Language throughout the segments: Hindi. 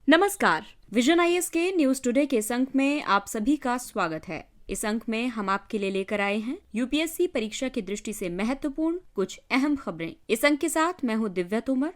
नमस्कार, विजन आईएएस के न्यूज टुडे के इस अंक में आप सभी का स्वागत है। इस अंक में हम आपके लिए लेकर आए हैं यूपीएससी परीक्षा की दृष्टि से महत्वपूर्ण कुछ अहम खबरें। इस अंक के साथ मैं हूं दिव्या तोमर।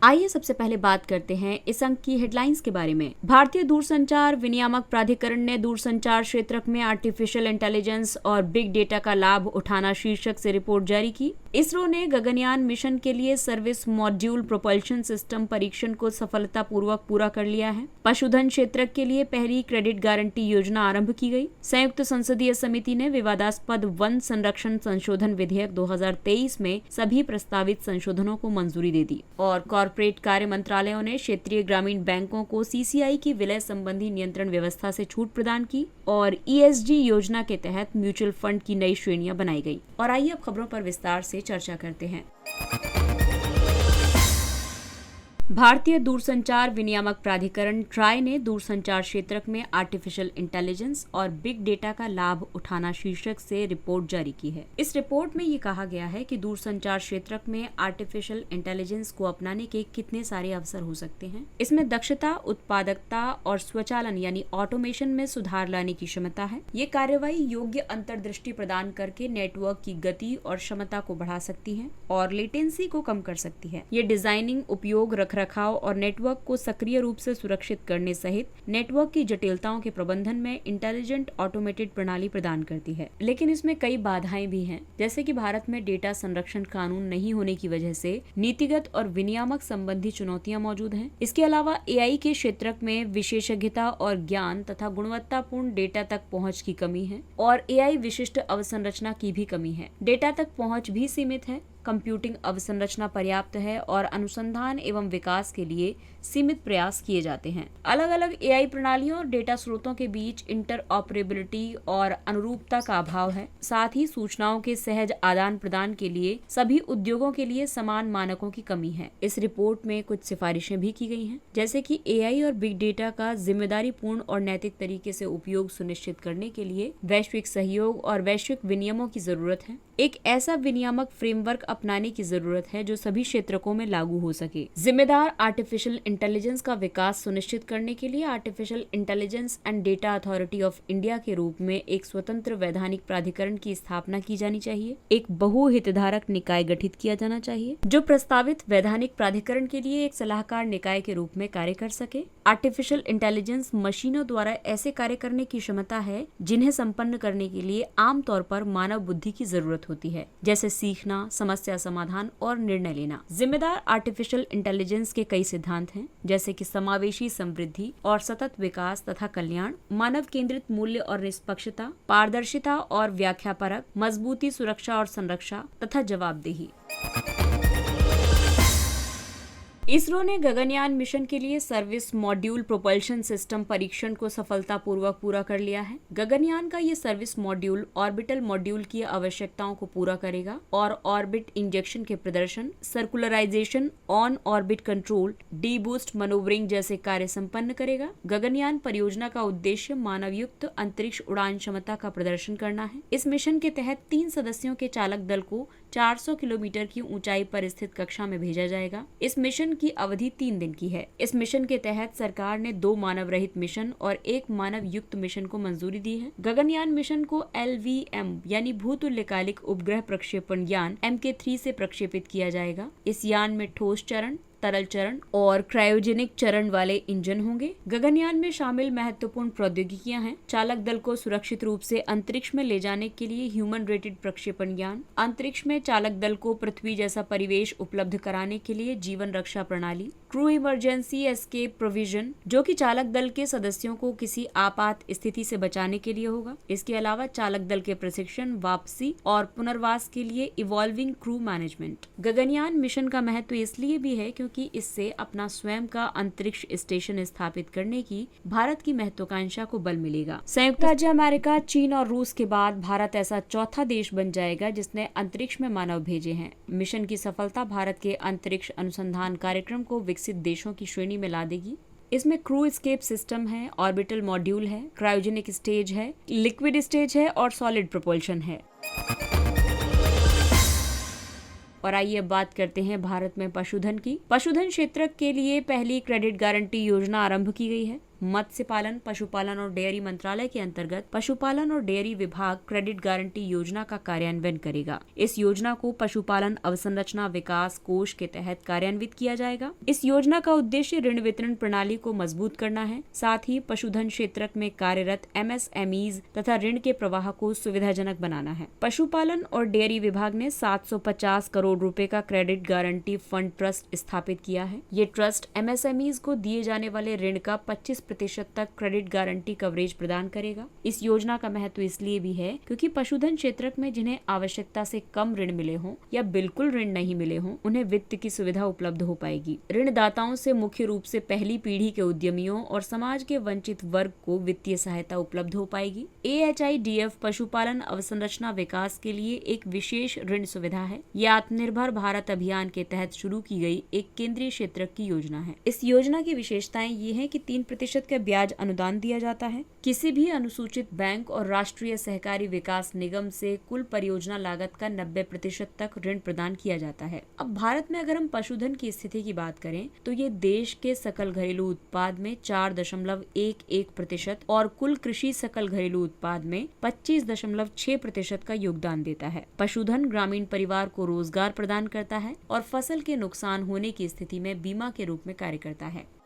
आइए सबसे पहले बात करते हैं इस अंक की हेडलाइंस के बारे में। भारतीय दूरसंचार विनियामक प्राधिकरण ने दूरसंचार क्षेत्र में आर्टिफिशियल इंटेलिजेंस और बिग डेटा का लाभ उठाना शीर्षक से रिपोर्ट जारी की। इसरो ने गगनयान मिशन के लिए सर्विस मॉड्यूल प्रोपल्शन सिस्टम परीक्षण को सफलतापूर्वक पूरा कर लिया है। पशुधन क्षेत्र के लिए पहली क्रेडिट गारंटी योजना आरंभ की गई। संयुक्त संसदीय समिति ने विवादास्पद वन संरक्षण संशोधन विधेयक 2023 में सभी प्रस्तावित संशोधनों को मंजूरी दे दी। और कॉर्पोरेट कार्य मंत्रालयों ने क्षेत्रीय ग्रामीण बैंकों को सीसीआई की विलय संबंधी नियंत्रण व्यवस्था से छूट प्रदान की और ईएसजी योजना के तहत म्यूचुअल फंड की नई श्रेणियां बनाई गई। और आइए अब खबरों पर विस्तार से चर्चा करते हैं। भारतीय दूरसंचार विनियामक प्राधिकरण ट्राई ने दूरसंचार क्षेत्र में आर्टिफिशियल इंटेलिजेंस और बिग डेटा का लाभ उठाना शीर्षक से रिपोर्ट जारी की है। इस रिपोर्ट में ये कहा गया है कि दूरसंचार क्षेत्र में आर्टिफिशियल इंटेलिजेंस को अपनाने के कितने सारे अवसर हो सकते हैं। इसमें दक्षता, उत्पादकता और स्वचालन यानी ऑटोमेशन में सुधार लाने की क्षमता है। ये कार्यवाही योग्य अंतर्दृष्टि प्रदान करके नेटवर्क की गति और क्षमता को बढ़ा सकती है और लेटेंसी को कम कर सकती है। ये डिजाइनिंग, उपयोग, रखरखाव और नेटवर्क को सक्रिय रूप से सुरक्षित करने सहित नेटवर्क की जटिलताओं के प्रबंधन में इंटेलिजेंट ऑटोमेटेड प्रणाली प्रदान करती है। लेकिन इसमें कई बाधाएं भी हैं, जैसे कि भारत में डेटा संरक्षण कानून नहीं होने की वजह से नीतिगत और विनियामक संबंधी चुनौतियां मौजूद हैं। इसके अलावा एआई के क्षेत्र में विशेषज्ञता और ज्ञान तथा गुणवत्तापूर्ण डेटा तक पहुंच की कमी है और एआई विशिष्ट अवसंरचना की भी कमी है। डेटा तक पहुंच भी सीमित है, कंप्यूटिंग अवसंरचना पर्याप्त है और अनुसंधान एवं विकास के लिए सीमित प्रयास किए जाते हैं। अलग अलग एआई प्रणालियों और डेटा स्रोतों के बीच इंटरऑपरेबिलिटी और अनुरूपता का अभाव है। साथ ही सूचनाओं के सहज आदान प्रदान के लिए सभी उद्योगों के लिए समान मानकों की कमी है। इस रिपोर्ट में कुछ सिफारिशें भी की गई हैं, जैसे कि एआई और बिग डेटा का जिम्मेदारी पूर्ण और नैतिक तरीके से उपयोग सुनिश्चित करने के लिए वैश्विक सहयोग और वैश्विक विनियमों की जरूरत है। एक ऐसा विनियामक फ्रेमवर्क अपनाने की जरूरत है जो सभी क्षेत्रों में लागू हो सके। जिम्मेदार आर्टिफिशियल इंटेलिजेंस का विकास सुनिश्चित करने के लिए artificial intelligence and data authority of India के रूप में एक स्वतंत्र वैधानिक प्राधिकरण की स्थापना की जानी चाहिए। एक बहुहितधारक निकाय गठित किया जाना चाहिए जो प्रस्तावित वैधानिक प्राधिकरण के लिए एक सलाहकार निकाय के रूप में कार्य कर सके। आर्टिफिशियल इंटेलिजेंस मशीनों द्वारा ऐसे कार्य करने की क्षमता है जिन्हें संपन्न करने के लिए आमतौर पर मानव बुद्धि की जरूरत होती है, जैसे सीखना, समस्या समाधान और निर्णय लेना। जिम्मेदार आर्टिफिशियल इंटेलिजेंस के कई सिद्धांत हैं, जैसे कि समावेशी समृद्धि और सतत विकास तथा कल्याण, मानव केंद्रित मूल्य और निष्पक्षता, पारदर्शिता और व्याख्यापरक, मजबूती, सुरक्षा और संरक्षा तथा जवाबदेही। इसरो ने गगनयान मिशन के लिए सर्विस मॉड्यूल प्रोपल्शन सिस्टम परीक्षण को सफलतापूर्वक पूरा कर लिया है। गगनयान का ये सर्विस मॉड्यूल ऑर्बिटल मॉड्यूल की आवश्यकताओं को पूरा करेगा और ऑर्बिट इंजेक्शन के प्रदर्शन, circularisation, on orbit control, deboost manoeuvring जैसे कार्य संपन्न करेगा। गगनयान परियोजना का उद्देश्य मानवयुक्त अंतरिक्ष उड़ान क्षमता का प्रदर्शन करना है। इस मिशन के तहत 3 सदस्यों के चालक दल को 400 किलोमीटर की ऊंचाई पर स्थित कक्षा में भेजा जाएगा। इस मिशन की अवधि 3 दिन की है। इस मिशन के तहत सरकार ने 2 मानव रहित मिशन और 1 मानव युक्त मिशन को मंजूरी दी है। गगनयान मिशन को LVM यानी भूतुल्यकालिक उपग्रह प्रक्षेपण यान MK3 से प्रक्षेपित किया जाएगा। इस यान में ठोस चरण, तरल चरण और क्रायोजेनिक चरण वाले इंजन होंगे। गगनयान में शामिल महत्वपूर्ण प्रौद्योगिकियां हैं: चालक दल को सुरक्षित रूप से अंतरिक्ष में ले जाने के लिए ह्यूमन रेटेड प्रक्षेपण यान, अंतरिक्ष में चालक दल को पृथ्वी जैसा परिवेश उपलब्ध कराने के लिए जीवन रक्षा प्रणाली, क्रू इमरजेंसी एस्केप प्रोविजन जो कि चालक दल के सदस्यों को किसी आपात स्थिति से बचाने के लिए होगा। इसके अलावा चालक दल के प्रशिक्षण, वापसी और पुनर्वास के लिए evolving crew management. Gaganyaan mission का महत्व इसलिए भी है क्योंकि इससे अपना स्वयं का अंतरिक्ष स्टेशन स्थापित करने की भारत की महत्वाकांक्षा को बल मिलेगा। संयुक्त राज्य अमेरिका, चीन और रूस के बाद भारत ऐसा चौथा देश बन जाएगा जिसने अंतरिक्ष में मानव भेजे हैं। मिशन की सफलता भारत के अंतरिक्ष अनुसंधान कार्यक्रम को विकसित देशों की श्रेणी में ला देगी। इसमें क्रू एस्केप सिस्टम है, ऑर्बिटल मॉड्यूल है, क्रायोजेनिक स्टेज है, लिक्विड स्टेज है और सॉलिड प्रोपल्शन है। और आइए अब बात करते हैं भारत में पशुधन की। पशुधन क्षेत्र के लिए पहली क्रेडिट गारंटी योजना आरंभ की गई है। मत्स्य पालन, पशुपालन और डेयरी मंत्रालय के अंतर्गत पशुपालन और डेयरी विभाग क्रेडिट गारंटी योजना का कार्यान्वयन करेगा। इस योजना को पशुपालन अवसंरचना विकास कोष के तहत कार्यान्वित किया जाएगा। इस योजना का उद्देश्य ऋण वितरण प्रणाली को मजबूत करना है, साथ ही पशुधन क्षेत्र में कार्यरत MSMEs तथा ऋण के प्रवाह को सुविधाजनक बनाना है। पशुपालन और डेयरी विभाग ने 750 करोड़ रुपए का क्रेडिट गारंटी फंड ट्रस्ट स्थापित किया है। ये ट्रस्ट MSMEs को दिए जाने वाले ऋण का 25% तक क्रेडिट गारंटी कवरेज प्रदान करेगा। इस योजना का महत्व इसलिए भी है क्योंकि पशुधन क्षेत्र में जिन्हें आवश्यकता से कम ऋण मिले हों या बिल्कुल ऋण नहीं मिले हों, उन्हें वित्त की सुविधा उपलब्ध हो पाएगी। ऋणदाताओं से मुख्य रूप से पहली पीढ़ी के उद्यमियों और समाज के वंचित वर्ग को वित्तीय सहायता उपलब्ध हो पाएगी। AHIDF पशुपालन अवसंरचना विकास के लिए एक विशेष ऋण सुविधा है। यह आत्मनिर्भर भारत अभियान के तहत शुरू की गई एक केंद्रीय क्षेत्र की योजना है। इस योजना की विशेषताएं ये हैं कि 3% का ब्याज अनुदान दिया जाता है। किसी भी अनुसूचित बैंक और राष्ट्रीय सहकारी विकास निगम से कुल परियोजना लागत का 90% तक ऋण प्रदान किया जाता है। अब भारत में अगर हम पशुधन की स्थिति की बात करें तो ये देश के सकल घरेलू उत्पाद में 4.11% और कुल कृषि सकल घरेलू उत्पाद में 25.6% का योगदान देता है। पशुधन ग्रामीण परिवार को रोजगार प्रदान करता है और फसल के नुकसान होने की स्थिति में बीमा के रूप में कार्य करता है।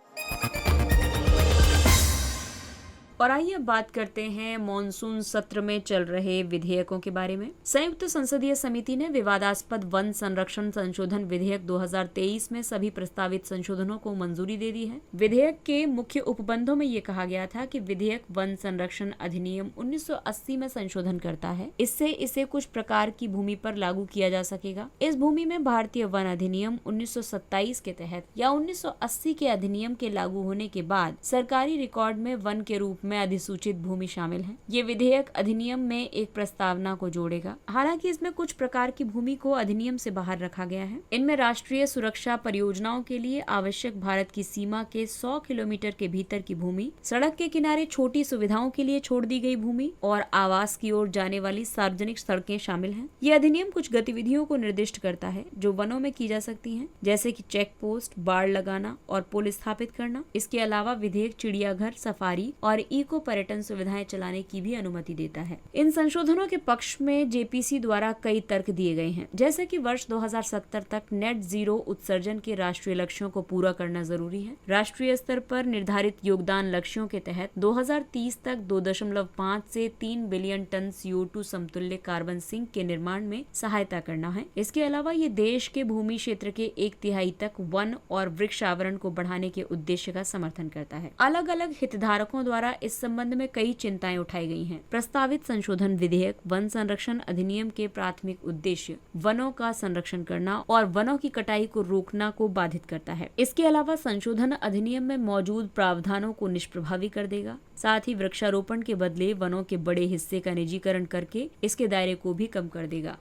और आइए अब बात करते हैं मॉनसून सत्र में चल रहे विधेयकों के बारे में। संयुक्त संसदीय समिति ने विवादास्पद वन संरक्षण संशोधन विधेयक 2023 में सभी प्रस्तावित संशोधनों को मंजूरी दे दी है। विधेयक के मुख्य उपबंधों में ये कहा गया था कि विधेयक वन संरक्षण अधिनियम 1980 में संशोधन करता है। इससे इसे कुछ प्रकार की भूमि पर लागू किया जा सकेगा। इस भूमि में भारतीय वन अधिनियम 1927 के तहत या 1980 के अधिनियम के लागू होने के बाद सरकारी रिकॉर्ड में वन के रूप में अधिसूचित भूमि शामिल है। ये विधेयक अधिनियम में एक प्रस्तावना को जोड़ेगा। हालांकि इसमें कुछ प्रकार की भूमि को अधिनियम से बाहर रखा गया है। इनमें राष्ट्रीय सुरक्षा परियोजनाओं के लिए आवश्यक भारत की सीमा के 100 किलोमीटर के भीतर की भूमि, सड़क के किनारे छोटी सुविधाओं के लिए छोड़ दी गई भूमि और आवास की ओर जाने वाली सार्वजनिक सड़कें शामिल हैं। ये अधिनियम कुछ गतिविधियों को निर्दिष्ट करता है जो वनों में की जा सकती हैं, जैसे कि चेक पोस्ट, बाड़ लगाना और पुल स्थापित करना। इसके अलावा विधेयक चिड़ियाघर, सफारी और इको पर्यटन सुविधाएं चलाने की भी अनुमति देता है। इन संशोधनों के पक्ष में JPC द्वारा कई तर्क दिए गए हैं, जैसे कि वर्ष 2070 तक नेट जीरो उत्सर्जन के राष्ट्रीय लक्ष्यों को पूरा करना जरूरी है। राष्ट्रीय स्तर पर निर्धारित योगदान लक्ष्यों के तहत 2030 तक 2.5 से 3 बिलियन टन CO2 समतुल्य कार्बन सिंक के निर्माण में सहायता करना है। इसके अलावा ये देश के भूमि क्षेत्र के 1/3 तक वन और वृक्ष आवरण को बढ़ाने के उद्देश्य का समर्थन करता है। अलग अलग हितधारकों द्वारा इस संबंध में कई चिंताएं उठाई गई हैं। प्रस्तावित संशोधन विधेयक वन संरक्षण अधिनियम के प्राथमिक उद्देश्य वनों का संरक्षण करना और वनों की कटाई को रोकना को बाधित करता है। इसके अलावा संशोधन अधिनियम में मौजूद प्रावधानों को निष्प्रभावी कर देगा। साथ ही वृक्षारोपण के बदले वनों के बड़े हिस्से का निजीकरण करके इसके दायरे को भी कम कर देगा।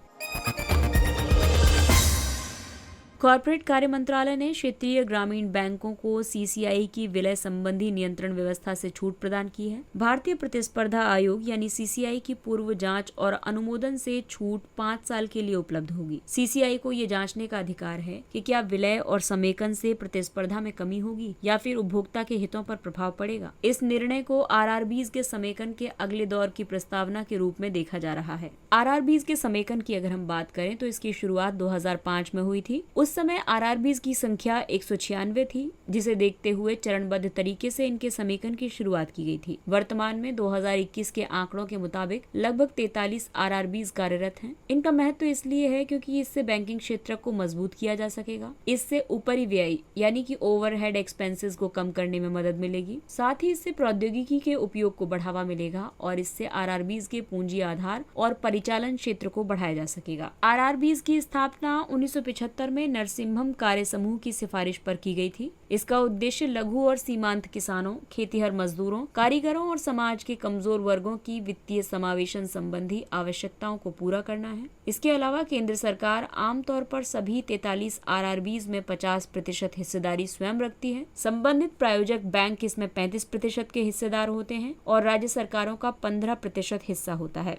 कॉर्पोरेट कार्य मंत्रालय ने क्षेत्रीय ग्रामीण बैंकों को CCI की विलय संबंधी नियंत्रण व्यवस्था से छूट प्रदान की है। भारतीय प्रतिस्पर्धा आयोग यानी CCI की पूर्व जांच और अनुमोदन से छूट 5 साल के लिए उपलब्ध होगी। CCI को ये जांचने का अधिकार है कि क्या विलय और समेकन से प्रतिस्पर्धा में कमी होगी या फिर उपभोक्ता के हितों पर प्रभाव पड़ेगा। इस निर्णय को RRBs के समेकन के अगले दौर की प्रस्तावना के रूप में देखा जा रहा है। RRBs के समेकन की अगर हम बात करें तो इसकी शुरुआत 2005 में हुई थी। उस समय RRBs की संख्या 196 थी, जिसे देखते हुए चरणबद्ध तरीके से इनके समेकन की शुरुआत की गई थी। वर्तमान में 2021 के आंकड़ों के मुताबिक लगभग 43 RRBs कार्यरत हैं। इनका महत्व इसलिए है क्योंकि इससे बैंकिंग क्षेत्र को मजबूत किया जा सकेगा। इससे ऊपरी व्यय यानी कि ओवरहेड एक्सपेंसेस को कम करने में मदद मिलेगी। साथ ही इससे प्रौद्योगिकी के उपयोग को बढ़ावा मिलेगा और इससे RRBs के पूंजी आधार और परिचालन क्षेत्र को बढ़ाया जा सकेगा। RRBs की स्थापना 1975 में नरसिम्हम कार्य समूह की सिफारिश पर की गई थी। इसका उद्देश्य लघु और सीमांत किसानों, खेतीहर मजदूरों, कारीगरों और समाज के कमजोर वर्गों की वित्तीय समावेशन संबंधी आवश्यकताओं को पूरा करना है। इसके अलावा केंद्र सरकार आमतौर पर सभी 43 RRBs में 50% हिस्सेदारी स्वयं रखती है। संबंधित प्रायोजक बैंक इसमें 35% के हिस्सेदार होते हैं और राज्य सरकारों का 15% हिस्सा होता है।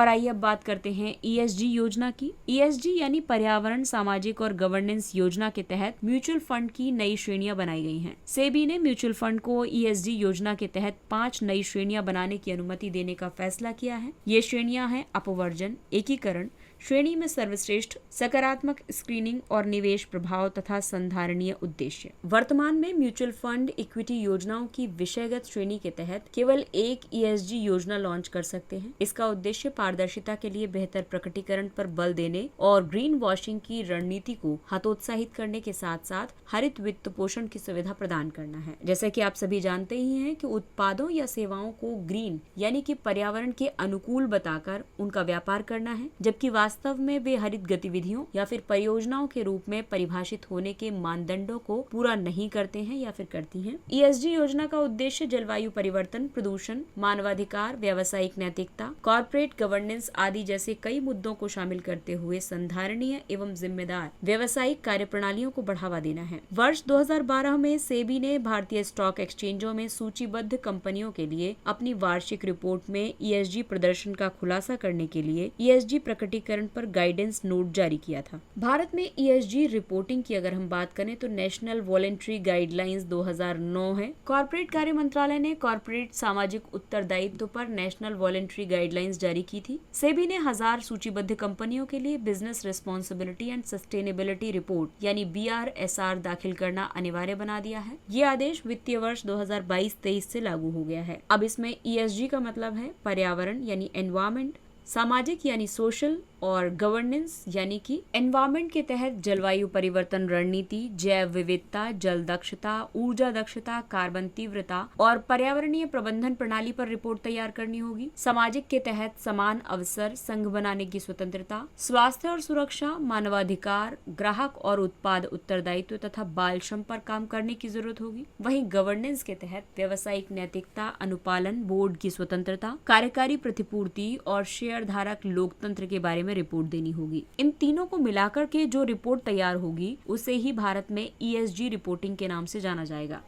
और आइए अब बात करते हैं ESG योजना की। ESG यानी पर्यावरण, सामाजिक और गवर्नेंस योजना के तहत म्यूचुअल फंड की नई श्रेणियां बनाई गई हैं। सेबी ने म्यूचुअल फंड को ESG योजना के तहत 5 नई श्रेणियां बनाने की अनुमति देने का फैसला किया है। ये श्रेणियां हैं अपवर्जन, एकीकरण, श्रेणी में सर्वश्रेष्ठ, सकारात्मक स्क्रीनिंग और निवेश प्रभाव तथा संधारणीय उद्देश्य। वर्तमान में म्यूचुअल फंड इक्विटी योजनाओं की विषयगत श्रेणी के तहत केवल एक ESG योजना लॉन्च कर सकते हैं। इसका उद्देश्य पारदर्शिता के लिए बेहतर प्रकटीकरण पर बल देने और ग्रीन वॉशिंग की रणनीति को हतोत्साहित करने के साथ साथ हरित वित्त पोषण की सुविधा प्रदान करना है। जैसा कि आप सभी जानते ही हैं कि उत्पादों या सेवाओं को ग्रीन यानी कि पर्यावरण के अनुकूल बताकर उनका व्यापार करना है, जबकि वास्तव में वे हरित गतिविधियों या फिर परियोजनाओं के रूप में परिभाषित होने के मानदंडों को पूरा नहीं करते हैं या फिर करती हैं। ESG योजना का उद्देश्य जलवायु परिवर्तन, प्रदूषण, मानवाधिकार, व्यावसायिक नैतिकता, कॉर्पोरेट गवर्नेंस आदि जैसे कई मुद्दों को शामिल करते हुए संधारणीय एवं जिम्मेदार व्यावसायिक कार्यप्रणालियों को बढ़ावा देना है। वर्ष 2012 में सेबी ने भारतीय स्टॉक एक्सचेंजों में सूचीबद्ध कंपनियों के लिए अपनी वार्षिक रिपोर्ट में ESG प्रदर्शन का खुलासा करने के लिए ESG प्रकटीकरण पर गाइडेंस नोट जारी किया था। भारत में ESG रिपोर्टिंग की अगर हम बात करें तो नेशनल वॉलंटरी गाइडलाइंस 2009 है। कॉर्पोरेट कार्य मंत्रालय ने कॉर्पोरेट सामाजिक उत्तरदायित्व पर नेशनल वॉलंटरी गाइडलाइंस जारी की थी। सेबी ने 1000 सूचीबद्ध कंपनियों के लिए business responsibility and sustainability report यानी BRSR दाखिल करना अनिवार्य बना दिया है। ये आदेश वित्तीय वर्ष 2022-23 से लागू हो गया है। अब इसमें ESG का मतलब है पर्यावरण यानी एनवायरमेंट, सामाजिक यानी सोशल और गवर्नेंस यानी कि एनवायरमेंट के तहत जलवायु परिवर्तन रणनीति, जैव विविधता, जल दक्षता, ऊर्जा दक्षता, कार्बन तीव्रता और पर्यावरणीय प्रबंधन प्रणाली पर रिपोर्ट तैयार करनी होगी। सामाजिक के तहत समान अवसर, संघ बनाने की स्वतंत्रता, स्वास्थ्य और सुरक्षा, मानवाधिकार, ग्राहक और उत्पाद उत्तरदायित्व तथा बाल श्रम पर काम करने की जरूरत होगी। वहीं गवर्नेंस के तहत व्यावसायिक नैतिकता, अनुपालन, बोर्ड की स्वतंत्रता, कार्यकारी प्रतिपूर्ति और शेयर धारक लोकतंत्र के बारे में रिपोर्ट देनी होगी। इन तीनों को मिलाकर के जो रिपोर्ट तैयार होगी उसे ही भारत में ESG रिपोर्टिंग के नाम से जाना जाएगा।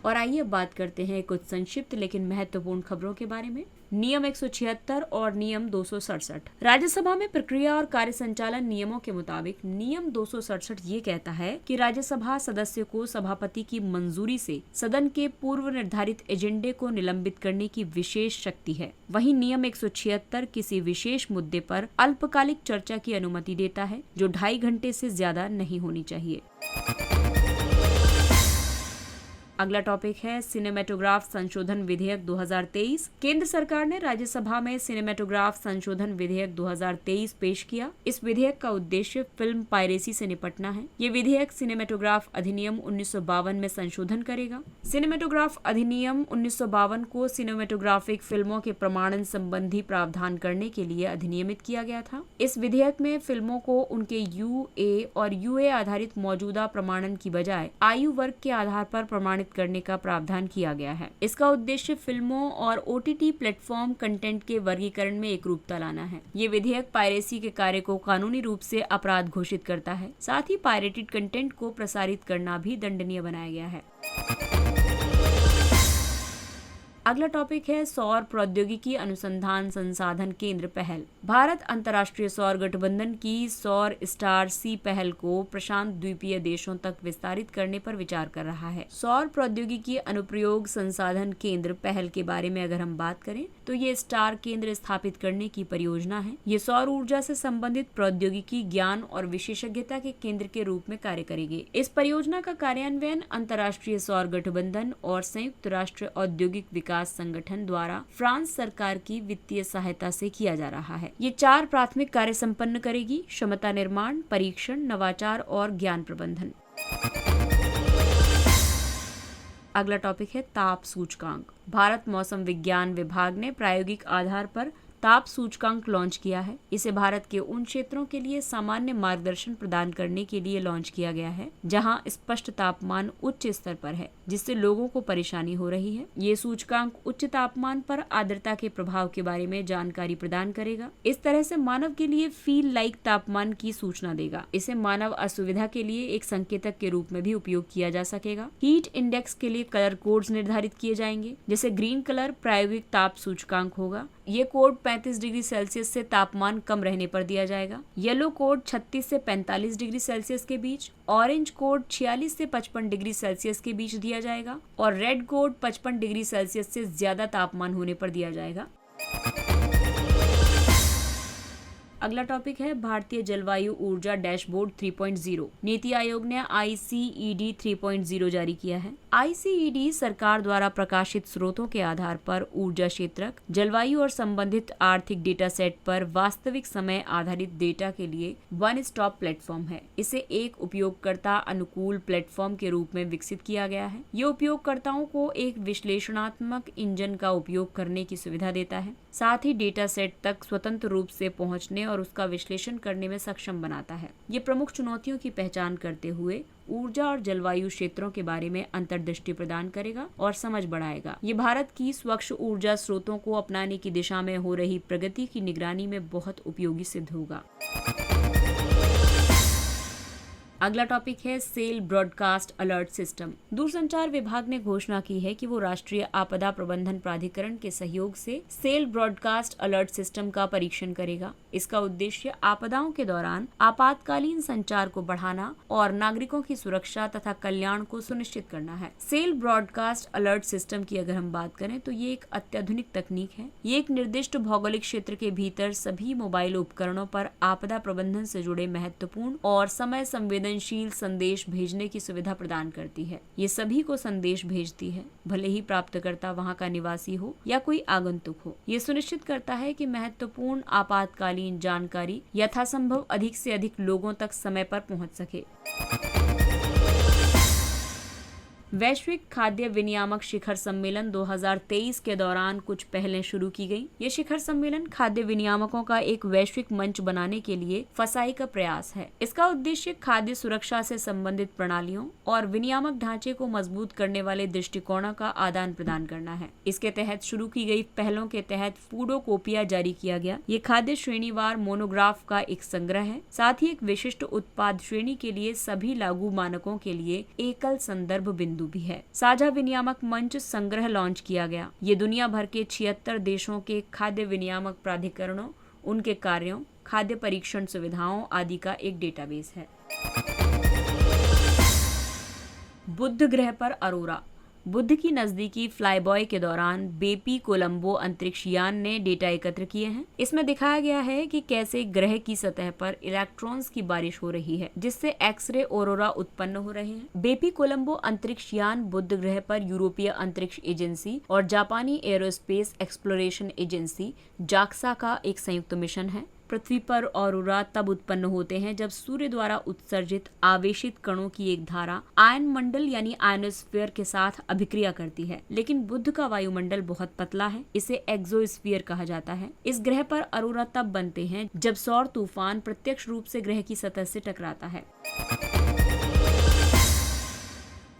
और आइए अब बात करते हैं कुछ संक्षिप्त लेकिन महत्वपूर्ण खबरों के बारे में। नियम 176 और नियम 267। राज्यसभा में प्रक्रिया और कार्य संचालन नियमों के मुताबिक नियम 267 ये कहता है कि राज्यसभा सदस्य को सभापति की मंजूरी से सदन के पूर्व निर्धारित एजेंडे को निलंबित करने की विशेष शक्ति है। वहीं नियम 176 किसी विशेष मुद्दे पर अल्पकालिक चर्चा की अनुमति देता है जो 2.5 घंटे से ज्यादा नहीं होनी चाहिए। अगला टॉपिक है सिनेमेटोग्राफ संशोधन विधेयक 2023। केंद्र सरकार ने राज्यसभा में सिनेमेटोग्राफ संशोधन विधेयक 2023 पेश किया। इस विधेयक का उद्देश्य फिल्म पायरेसी से निपटना है। ये विधेयक सिनेमेटोग्राफ अधिनियम 1952 में संशोधन करेगा। सिनेमेटोग्राफ अधिनियम 1952 को सिनेमेटोग्राफिक फिल्मों के प्रमाणन संबंधी प्रावधान करने के लिए अधिनियमित किया गया था। इस विधेयक में फिल्मों को उनके UA और UA आधारित मौजूदा प्रमाणन की बजाय आयु वर्ग के आधार पर प्रमाणित करने का प्रावधान किया गया है। इसका उद्देश्य फिल्मों और OTT प्लेटफॉर्म कंटेंट के वर्गीकरण में एकरूपता लाना है। ये विधेयक पायरेसी के कार्य को कानूनी रूप से अपराध घोषित करता है। साथ ही पायरेटेड कंटेंट को प्रसारित करना भी दंडनीय बनाया गया है। अगला टॉपिक है सौर प्रौद्योगिकी अनुसंधान संसाधन केंद्र पहल। भारत अंतर्राष्ट्रीय सौर गठबंधन की सौर स्टार C पहल को प्रशांत द्वीपीय देशों तक विस्तारित करने पर विचार कर रहा है। सौर प्रौद्योगिकी अनुप्रयोग संसाधन केंद्र पहल के बारे में अगर हम बात करें तो ये स्टार केंद्र स्थापित करने की परियोजना है। ये सौर ऊर्जा से संबंधित प्रौद्योगिकी, ज्ञान और विशेषज्ञता के केंद्र के रूप में कार्य करेगी। इस परियोजना का कार्यान्वयन अंतर्राष्ट्रीय सौर गठबंधन और संयुक्त राष्ट्र औद्योगिक विकास संगठन द्वारा फ्रांस सरकार की वित्तीय सहायता से किया जा रहा है। ये 4 प्राथमिक कार्य संपन्न करेगी: क्षमता निर्माण, परीक्षण, नवाचार और ज्ञान प्रबंधन। अगला टॉपिक है ताप सूचकांक। भारत मौसम विज्ञान विभाग ने प्रायोगिक आधार पर ताप सूचकांक लॉन्च किया है। इसे भारत के उन क्षेत्रों के लिए सामान्य मार्गदर्शन प्रदान करने के लिए लॉन्च किया गया है जहां स्पष्ट तापमान उच्च स्तर पर है, जिससे लोगों को परेशानी हो रही है। ये सूचकांक उच्च तापमान पर आर्द्रता के प्रभाव के बारे में जानकारी प्रदान करेगा। इस तरह से मानव के लिए फील लाइक तापमान की सूचना देगा। इसे मानव असुविधा के लिए एक संकेतक के रूप में भी उपयोग किया जा सकेगा। हीट इंडेक्स के लिए कलर कोड्स निर्धारित किए जाएंगे। जैसे ग्रीन कलर प्रायोगिक ताप सूचकांक होगा। ये कोड 35 डिग्री सेल्सियस से तापमान कम रहने पर दिया जाएगा। येलो कोड 36 से 45 डिग्री सेल्सियस के बीच, ऑरेंज कोड 46 से 55 डिग्री सेल्सियस के बीच दिया जाएगा और रेड कोड 55 डिग्री सेल्सियस से ज्यादा तापमान होने पर दिया जाएगा। अगला टॉपिक है भारतीय जलवायु ऊर्जा डैशबोर्ड 3.0। नीति आयोग ने ICED 3.0 जारी किया है। ICED सरकार द्वारा प्रकाशित स्रोतों के आधार पर ऊर्जा क्षेत्रक, जलवायु और संबंधित आर्थिक डेटा सेट पर वास्तविक समय आधारित डेटा के लिए वन स्टॉप प्लेटफॉर्म है। इसे एक उपयोगकर्ता अनुकूल प्लेटफॉर्म के रूप में विकसित किया गया है। ये उपयोगकर्ताओं को एक विश्लेषणात्मक इंजन का उपयोग करने की सुविधा देता है, साथ ही डेटा सेट तक स्वतंत्र रूप से पहुंचने और उसका विश्लेषण करने में सक्षम बनाता है। ये प्रमुख चुनौतियों की पहचान करते हुए ऊर्जा और जलवायु क्षेत्रों के बारे में अंतर्दृष्टि प्रदान करेगा और समझ बढ़ाएगा। ये भारत की स्वच्छ ऊर्जा स्रोतों को अपनाने की दिशा में हो रही प्रगति की निगरानी में बहुत उपयोगी सिद्ध होगा। अगला टॉपिक है सेल ब्रॉडकास्ट अलर्ट सिस्टम। दूरसंचार विभाग ने घोषणा की है कि वो राष्ट्रीय आपदा प्रबंधन प्राधिकरण के सहयोग से सेल ब्रॉडकास्ट अलर्ट सिस्टम का परीक्षण करेगा। इसका उद्देश्य आपदाओं के दौरान आपातकालीन संचार को बढ़ाना और नागरिकों की सुरक्षा तथा कल्याण को सुनिश्चित करना है। सेल ब्रॉडकास्ट अलर्ट सिस्टम की अगर हम बात करें तो ये एक अत्याधुनिक तकनीक है। ये एक निर्दिष्ट भौगोलिक क्षेत्र के भीतर सभी मोबाइल उपकरणों पर आपदा प्रबंधन से जुड़े महत्वपूर्ण और समय संवेदनशील संदेश भेजने की सुविधा प्रदान करती है। ये सभी को संदेश भेजती है, भले ही प्राप्तकर्ता वहां का निवासी हो या कोई आगंतुक हो। ये सुनिश्चित करता है कि महत्वपूर्ण आपातकालीन जानकारी यथासंभव अधिक से अधिक लोगों तक समय पर पहुंच सके। वैश्विक खाद्य विनियामक शिखर सम्मेलन 2023 के दौरान कुछ पहलें शुरू की गई। ये शिखर सम्मेलन खाद्य विनियामकों का एक वैश्विक मंच बनाने के लिए फसाई का प्रयास है। इसका उद्देश्य खाद्य सुरक्षा से संबंधित प्रणालियों और विनियामक ढांचे को मजबूत करने वाले दृष्टिकोणों का आदान प्रदान करना है। इसके तहत शुरू की गई पहलों के तहत फूडोकोपिया जारी किया गया। ये खाद्य श्रेणीवार मोनोग्राफ का एक संग्रह है, साथ ही एक विशिष्ट उत्पाद श्रेणी के लिए सभी लागू मानकों के लिए एकल संदर्भ बिंदु भी है। साझा विनियामक मंच संग्रह लॉन्च किया गया। ये दुनिया भर के 76 देशों के खाद्य विनियामक प्राधिकरणों, उनके कार्यों, खाद्य परीक्षण सुविधाओं आदि का एक डेटाबेस है। बुध ग्रह पर अरोरा। बुध की नजदीकी फ्लाईबॉय के दौरान बेपी कोलंबो अंतरिक्ष यान ने डेटा एकत्र किए हैं। इसमें दिखाया गया है कि कैसे ग्रह की सतह पर इलेक्ट्रॉन्स की बारिश हो रही है, जिससे एक्सरे ऑरोरा उत्पन्न हो रहे हैं। बेपी कोलंबो अंतरिक्ष यान बुध ग्रह पर यूरोपीय अंतरिक्ष एजेंसी और जापानी एरोस्पेस एक्सप्लोरेशन एजेंसी जाक्सा का एक संयुक्त मिशन है। पृथ्वी पर ऑरोरा तब उत्पन्न होते हैं जब सूर्य द्वारा उत्सर्जित आवेशित कणों की एक धारा आयन मंडल यानी आयनोस्फीयर के साथ अभिक्रिया करती है। लेकिन बुध का वायुमंडल बहुत पतला है, इसे एक्सोस्फीयर कहा जाता है। इस ग्रह पर अरोरा तब बनते हैं जब सौर तूफान प्रत्यक्ष रूप से ग्रह की सतह से टकराता है।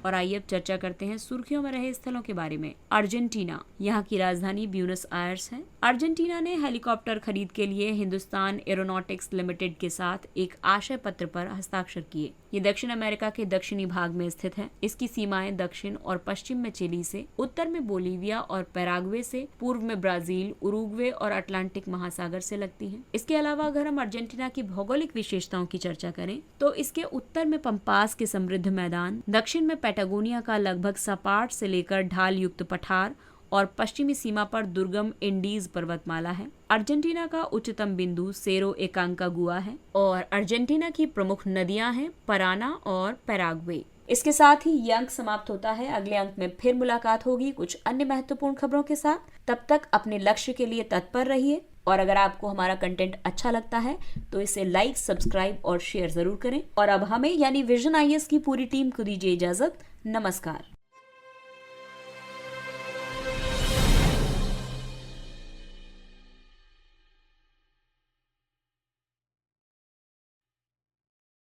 और आइए अब चर्चा करते हैं सुर्खियों में रहे स्थलों के बारे में। अर्जेंटीना, यहाँ की राजधानी ब्यूनस आयर्स है। अर्जेंटीना ने हेलीकॉप्टर खरीद के लिए हिंदुस्तान एरोनॉटिक्स लिमिटेड के साथ एक आशय पत्र पर हस्ताक्षर किए। ये दक्षिण अमेरिका के दक्षिणी भाग में स्थित है। इसकी सीमाएं दक्षिण और पश्चिम में चिली से, उत्तर में बोलीविया और पैराग्वे से, पूर्व में ब्राजील, उरुग्वे और अटलांटिक महासागर से लगती हैं। इसके अलावा अगर हम अर्जेंटीना की भौगोलिक विशेषताओं की चर्चा करें तो इसके उत्तर में पंपास के समृद्ध मैदान, दक्षिण में पैटागोनिया का लगभग सपाट से लेकर ढाल युक्त पठार और पश्चिमी सीमा पर दुर्गम इंडीज पर्वतमाला है। अर्जेंटीना का उच्चतम बिंदु सेरो एकांकागुआ है और अर्जेंटीना की प्रमुख नदियां हैं पराना और पैराग्वे। इसके साथ ही ये अंक समाप्त होता है। अगले अंक में फिर मुलाकात होगी कुछ अन्य महत्वपूर्ण खबरों के साथ। तब तक अपने लक्ष्य के लिए तत्पर रहिए और अगर आपको हमारा कंटेंट अच्छा लगता है तो इसे लाइक, सब्सक्राइब और शेयर जरूर करें। और अब हमें यानी विजन IAS की पूरी टीम को दीजिए इजाजत। नमस्कार।